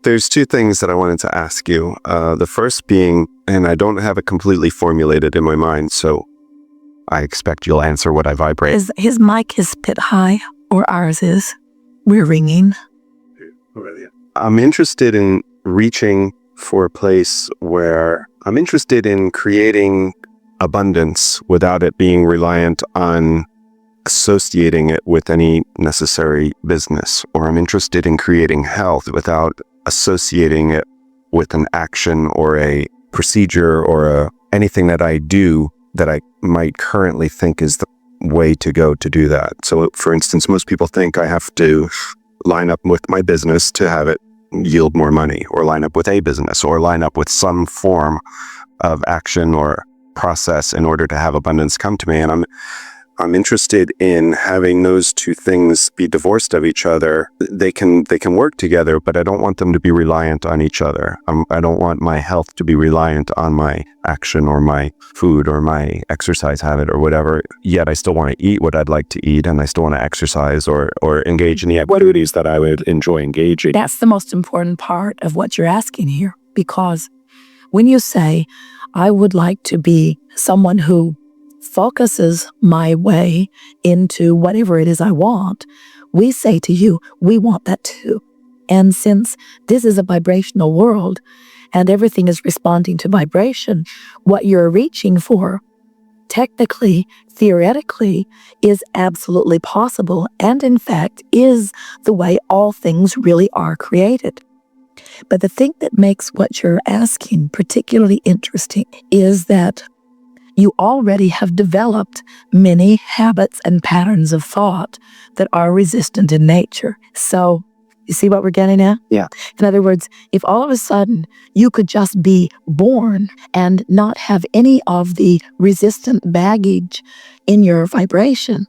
There's two things that I wanted to ask you. The first being, and I don't have it completely formulated in my mind, so I expect you'll answer what I vibrate. His mic is a bit high, or ours is. We're ringing. I'm interested in reaching for a place where I'm interested in creating abundance without it being reliant on associating it with any necessary business, or I'm interested in creating health without associating it with an action or a procedure or anything that I do that I might currently think is the way to go to do that. So for instance, most people think I have to line up with my business to have it yield more money, or line up with a business, or line up with some form of action or process in order to have abundance come to me. And I'm interested in having those two things be divorced of each other. They can work together, but I don't want them to be reliant on each other. I don't want my health to be reliant on my action or my food or my exercise habit or whatever. Yet I still want to eat what I'd like to eat, and I still want to exercise or engage in the activities that I would enjoy engaging. That's the most important part of what you're asking here, because when you say, I would like to be someone who focuses my way into whatever it is I want, we say to you, we want that too. And since this is a vibrational world and everything is responding to vibration, what you're reaching for, technically, theoretically, is absolutely possible, and in fact is the way all things really are created. But the thing that makes what you're asking particularly interesting is that you already have developed many habits and patterns of thought that are resistant in nature. So, you see what we're getting at? Yeah. In other words, if all of a sudden you could just be born and not have any of the resistant baggage in your vibration,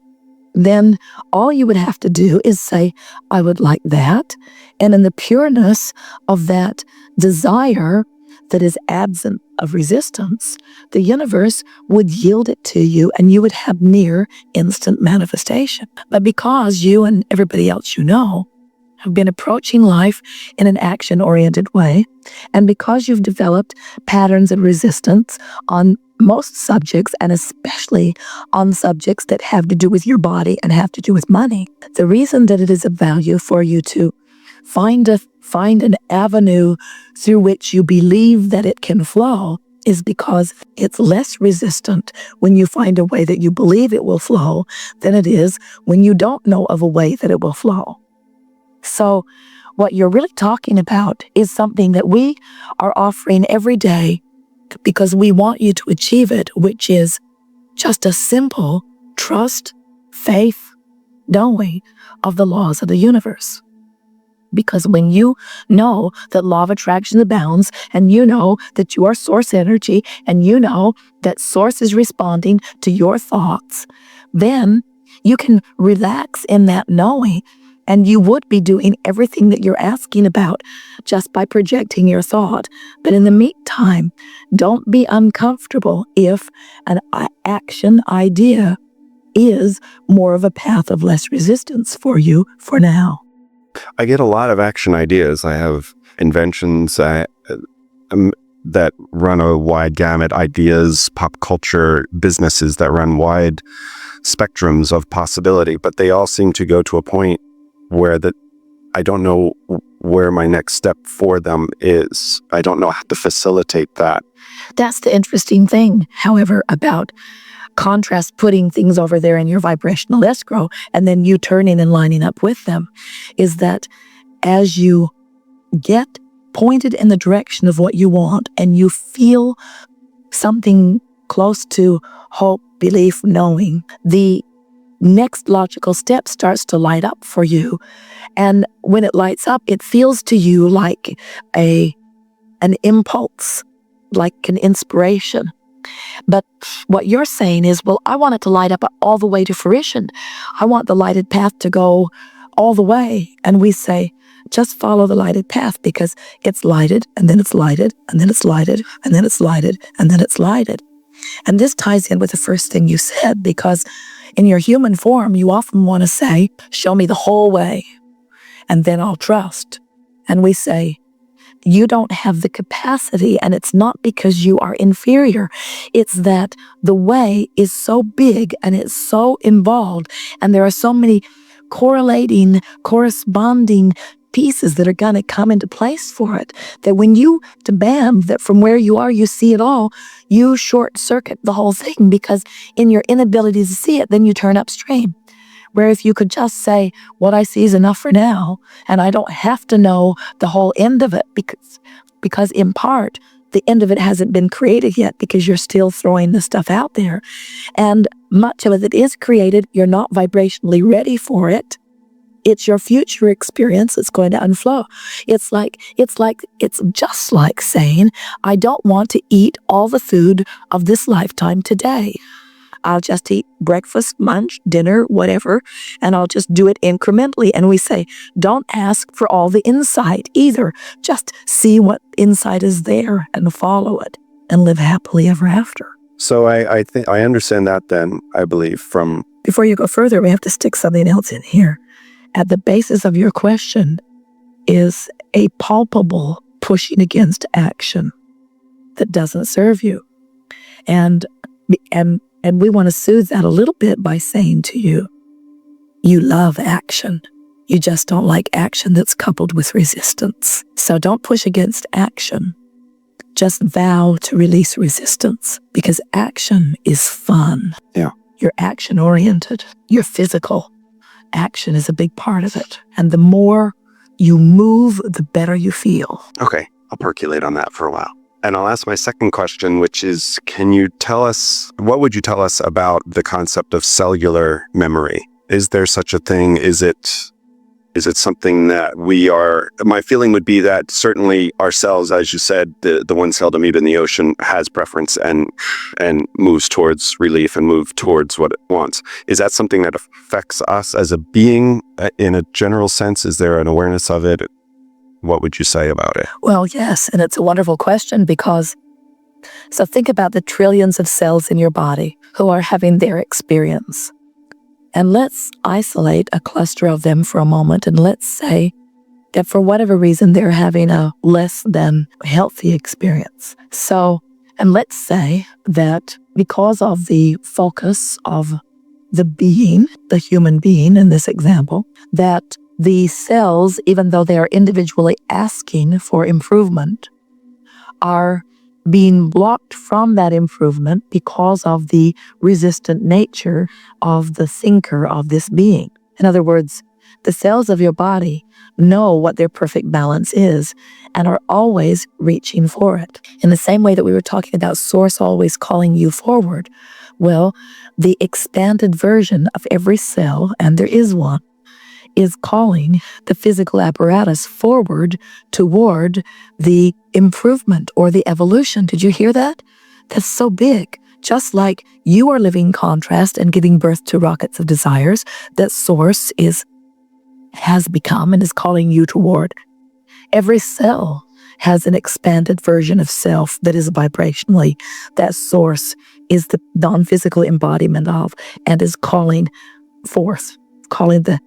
then all you would have to do is say, I would like that. And in the pureness of that desire that is absent of resistance, the universe would yield it to you and you would have near instant manifestation. But because you and everybody else you know have been approaching life in an action-oriented way, and because you've developed patterns of resistance on most subjects, and especially on subjects that have to do with your body and have to do with money, the reason that it is of value for you to find an avenue through which you believe that it can flow is because it's less resistant when you find a way that you believe it will flow than it is when you don't know of a way that it will flow. So what you're really talking about is something that we are offering every day because we want you to achieve it, which is just a simple trust, faith, knowing of the laws of the universe. Because when you know that law of attraction abounds, and you know that you are source energy, and you know that source is responding to your thoughts, then you can relax in that knowing, and you would be doing everything that you're asking about just by projecting your thought. But in the meantime, don't be uncomfortable if an action idea is more of a path of less resistance for you for now. I get a lot of action ideas. I have inventions that run a wide gamut, ideas, pop culture, businesses that run wide spectrums of possibility, but they all seem to go to a point where I don't know where my next step for them is. I don't know how to facilitate that. That's the interesting thing, however, about contrast putting things over there in your vibrational escrow and then you turning and lining up with them, is that as you get pointed in the direction of what you want and you feel something close to hope, belief, knowing, the next logical step starts to light up for you. And when it lights up, it feels to you like an impulse, like an inspiration. But what you're saying is, well, I want it to light up all the way to fruition. I want the lighted path to go all the way. And we say, just follow the lighted path because it's lighted, and then it's lighted, and then it's lighted, and then it's lighted, and then it's lighted. And this ties in with the first thing you said, because in your human form, you often want to say, show me the whole way, and then I'll trust. And we say, you don't have the capacity, and it's not because you are inferior. It's that the way is so big and it's so involved, and there are so many corresponding pieces that are going to come into place for it, that when you demand that from where you are you see it all, you short circuit the whole thing, because in your inability to see it, then you turn upstream. Where if you could just say, what I see is enough for now, and I don't have to know the whole end of it, because in part, the end of it hasn't been created yet, because you're still throwing the stuff out there. And much of it that is created, you're not vibrationally ready for it. It's your future experience that's going to unflow. It's just like saying, I don't want to eat all the food of this lifetime today. I'll just eat breakfast, lunch, dinner, whatever, and I'll just do it incrementally. And we say, don't ask for all the insight either. Just see what insight is there and follow it and live happily ever after. So I think I understand that then, I believe, from... Before you go further, we have to stick something else in here. At the basis of your question is a palpable pushing against action that doesn't serve you. And we want to soothe that a little bit by saying to you, you love action. You just don't like action that's coupled with resistance. So don't push against action. Just vow to release resistance, because action is fun. Yeah. You're action-oriented. You're physical. Action is a big part of it. And the more you move, the better you feel. Okay, I'll percolate on that for a while. And I'll ask my second question, which is, what would you tell us about the concept of cellular memory? Is there such a thing? Is it something that my feeling would be that certainly our cells, as you said, the one-celled amoeba in the ocean has preference and moves towards relief and moves towards what it wants. Is that something that affects us as a being in a general sense? Is there an awareness of it? What would you say about it? Well, yes, and it's a wonderful question, because so think about the trillions of cells in your body who are having their experience. And let's isolate a cluster of them for a moment, and let's say that for whatever reason they're having a less than healthy experience. And let's say that because of the focus of the being, the human being in this example, that the cells, even though they are individually asking for improvement, are being blocked from that improvement because of the resistant nature of the thinker of this being. In other words, the cells of your body know what their perfect balance is and are always reaching for it. In the same way that we were talking about Source always calling you forward, well, the expanded version of every cell, and there is one, is calling the physical apparatus forward toward the improvement or the evolution. Did you hear that? That's so big. Just like you are living contrast and giving birth to rockets of desires that Source has become and is calling you toward. Every cell has an expanded version of self that is vibrationally, that Source is the non-physical embodiment of, and is calling forth, calling the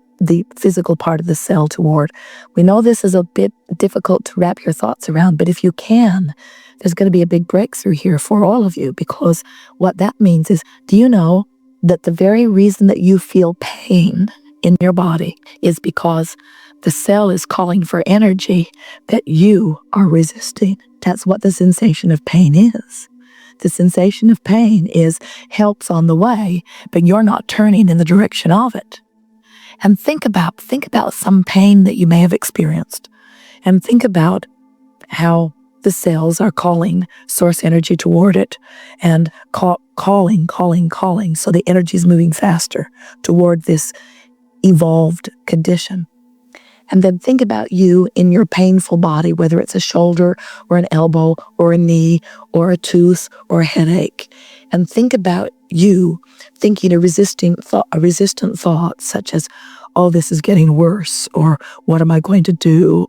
physical part of the cell toward. We know this is a bit difficult to wrap your thoughts around, but if you can, there's going to be a big breakthrough here for all of you, because what that means is, do you know that the very reason that you feel pain in your body is because the cell is calling for energy that you are resisting? That's what the sensation of pain is. The sensation of pain is help's on the way, but you're not turning in the direction of it. And think about some pain that you may have experienced. And think about how the cells are calling Source energy toward it and calling. So the energy is moving faster toward this evolved condition. And then think about you in your painful body, whether it's a shoulder or an elbow or a knee or a tooth or a headache. And think about you thinking a resistant thought such as, oh, this is getting worse, or what am I going to do?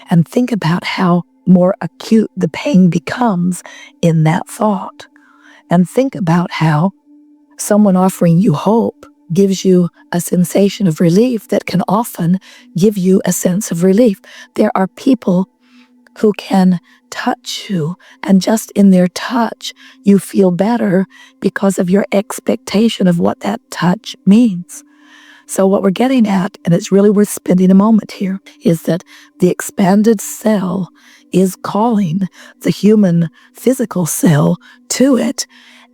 And think about how more acute the pain becomes in that thought. And think about how someone offering you hope gives you a sensation of relief that can often give you a sense of relief. There are people who can touch you, and just in their touch, you feel better because of your expectation of what that touch means. So what we're getting at, and it's really worth spending a moment here, is that the expanded cell is calling the human physical cell to it,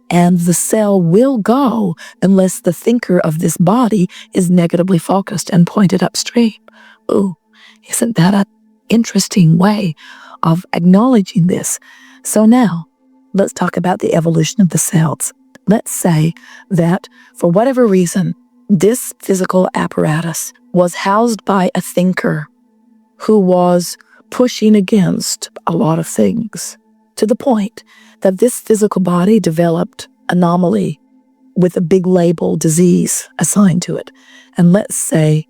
and the cell will go unless the thinker of this body is negatively focused and pointed upstream. Ooh, isn't that an interesting way of acknowledging this? So now, let's talk about the evolution of the cells. Let's say that for whatever reason, this physical apparatus was housed by a thinker who was pushing against a lot of things, to the point that this physical body developed anomaly with a big label, disease, assigned to it. And let's say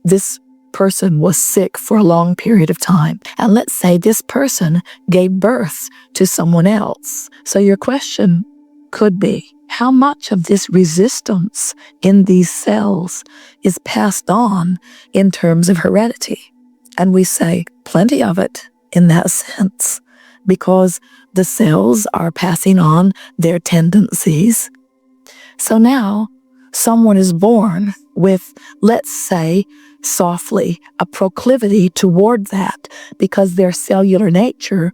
this person was sick for a long period of time. And let's say this person gave birth to someone else. So your question could be, how much of this resistance in these cells is passed on in terms of heredity? And we say plenty of it in that sense, because the cells are passing on their tendencies. So now someone is born with, let's say, softly, a proclivity toward that because their cellular nature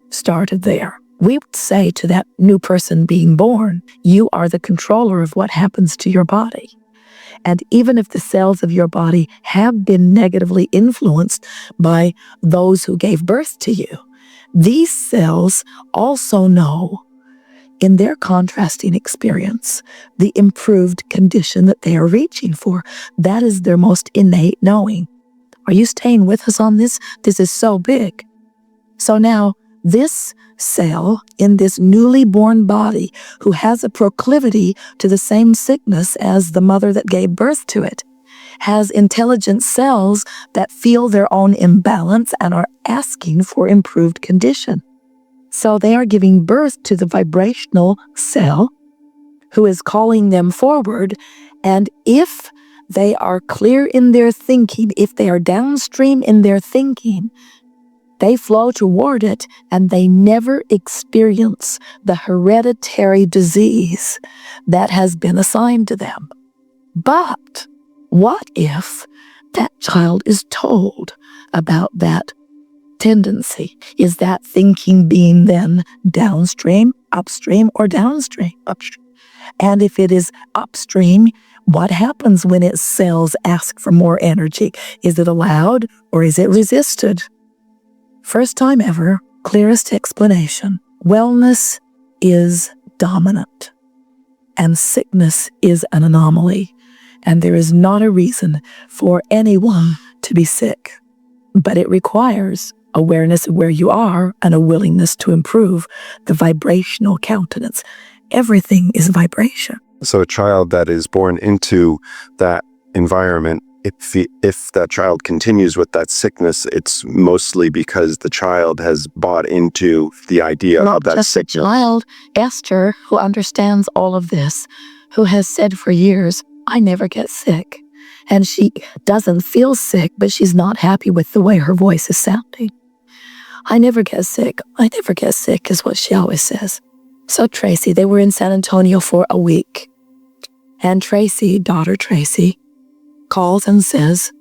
started there. We would say to that new person being born, you are the controller of what happens to your body. And even if the cells of your body have been negatively influenced by those who gave birth to you, these cells also know, in their contrasting experience, the improved condition that they are reaching for. That is their most innate knowing. Are you staying with us on this? This is so big. So now, this cell in this newly born body who has a proclivity to the same sickness as the mother that gave birth to it has intelligent cells that feel their own imbalance and are asking for improved condition. So they are giving birth to the vibrational cell who is calling them forward. And if they are clear in their thinking, if they are downstream in their thinking, they flow toward it and they never experience the hereditary disease that has been assigned to them. But what if that child is told about that tendency? Is that thinking being then downstream, upstream, or downstream, upstream? And if it is upstream, what happens when its cells ask for more energy? Is it allowed or is it resisted? First time ever, clearest explanation. Wellness is dominant and sickness is an anomaly. And there is not a reason for anyone to be sick. But it requires awareness of where you are and a willingness to improve the vibrational countenance. Everything is vibration. So a child that is born into that environment, if that child continues with that sickness, it's mostly because the child has bought into the idea of that Just sickness. a child, Esther, who understands all of this, who has said for years, I never get sick. And she doesn't feel sick, but she's not happy with the way her voice is sounding. I never get sick. I never get sick is what she always says. So Tracy, they were in San Antonio for a week. And Tracy, daughter Tracy, calls and says,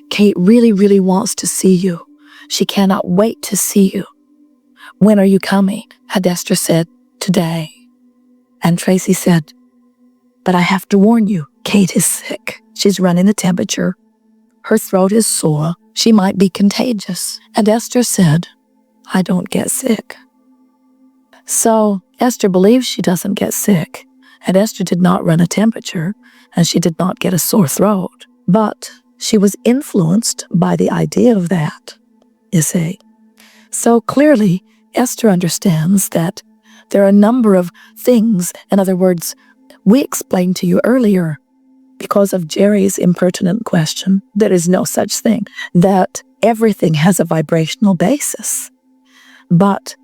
Kate really, really wants to see you. She cannot wait to see you. When are you coming? And Esther said, today. And Tracy said, but I have to warn you, Kate is sick. She's running a temperature. Her throat is sore. She might be contagious. And Esther said, I don't get sick. So Esther believes she doesn't get sick. And Esther did not run a temperature, and she did not get a sore throat. But she was influenced by the idea of that, you see. So clearly, Esther understands that there are a number of things. In other words, we explained to you earlier, because of Jerry's impertinent question, there is no such thing, that everything has a vibrational basis. But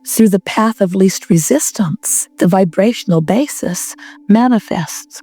through the path of least resistance, the vibrational basis manifests.